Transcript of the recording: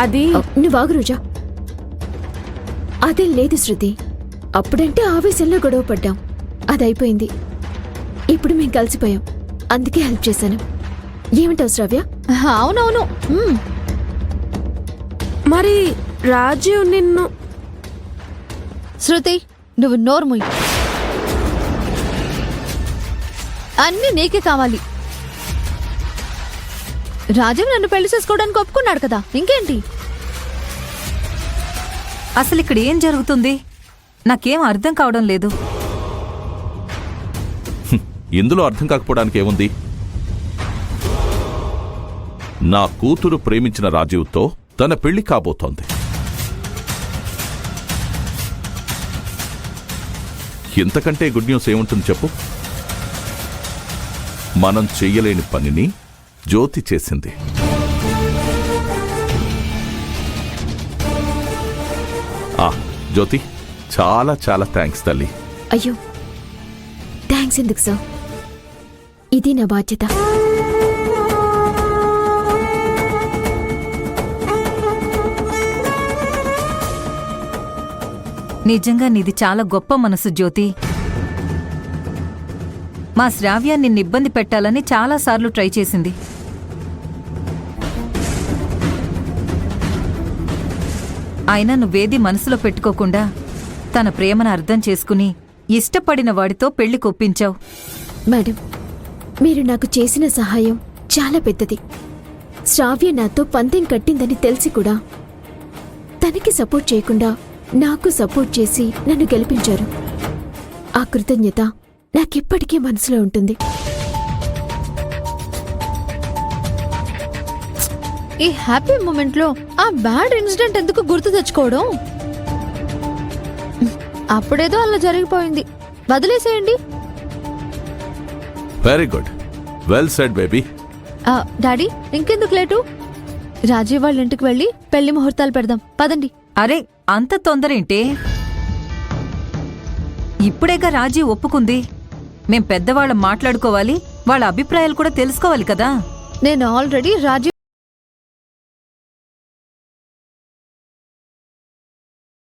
అది నువ్వు ఆగు రోజా. అదేం లేదు శృతి. అప్పుడంటే ఆవేశంలో గొడవ పడ్డాం, అదైపోయింది. ఇప్పుడు మేం కలిసిపోయాం, అందుకే హెల్ప్ చేశాను. ఏమంటావు శ్రావ్య? అవునవును. మరి రాజీవ్ నిన్ను... శృతి, నువ్వు నోర్ముయ్. అన్నీ నీకే కావాలి. రాజీవ్ నన్ను పెళ్లి చేసుకోవడానికి ఒప్పుకున్నాడు కదా, ఇంకేంటి? అసలు ఇక్కడ ఏం జరుగుతుంది? నాకేం అర్థం కావడం లేదు. ఇందులో అర్థం కాకపోవడానికి ఏముంది? నా కూతురు ప్రేమించిన రాజీవ్తో తన పెళ్లి కాబోతోంది. ఇంతకంటే గుడ్ న్యూస్ ఏముంటుంది చెప్పు? మనం చెయ్యలేని పనిని జ్యోతి చేసింది. జ్యోతి, చాలా చాలా థ్యాంక్స్ తల్లి. అయ్యో, థ్యాంక్స్ ఎందుకు సార్? ఇది నా బాధ్యత. నిజంగా నీది చాలా గొప్ప మనసు జ్యోతి. మా శ్రావ్య నిన్ను ఇబ్బంది పెట్టాలని చాలాసార్లు ట్రై చేసింది. అయినా నువ్వేది మనసులో పెట్టుకోకుండా తన ప్రేమను అర్థం చేసుకుని ఇష్టపడిన వాడితో పెళ్లి కొప్పించావు. మేడం, మీరు నాకు చేసిన సహాయం చాలా పెద్దది. శ్రావ్య నాతో పందెం కట్టిందని తెలిసి కూడా తనకి సపోర్ట్ చేయకుండా నాకు సపోర్ట్ చేసి నన్ను గెలిపించారు. ఆ కృతజ్ఞత నాకెప్పటికీ మనసులో ఉంటుంది. ఈ హ్యాపీ మూమెంట్ లో ఆ బ్యాడ్ ఇన్సిడెంట్ ఎందుకు గుర్తు తెచ్చుకోవడం? అప్పుడేదో అలా జరిగిపోయింది, వదిలేసేయండి. Very good, well said baby. Daddy, ఇంకెందుకు లేటు? రాజీవ్ వాళ్ళ ఇంటికి వెళ్ళి పెళ్లి ముహూర్తాలు పెడదాం, పదండి. అరే, అంత తొందరేంటే? ఇప్పుడేగా రాజీ ఒప్పుకుంది. మేం పెద్దవాళ్ళం మాట్లాడుకోవాలి, వాళ్ళ అభిప్రాయాలు కూడా తెలుసుకోవాలి కదా. నేను ఆల్రెడీ రాజీవ్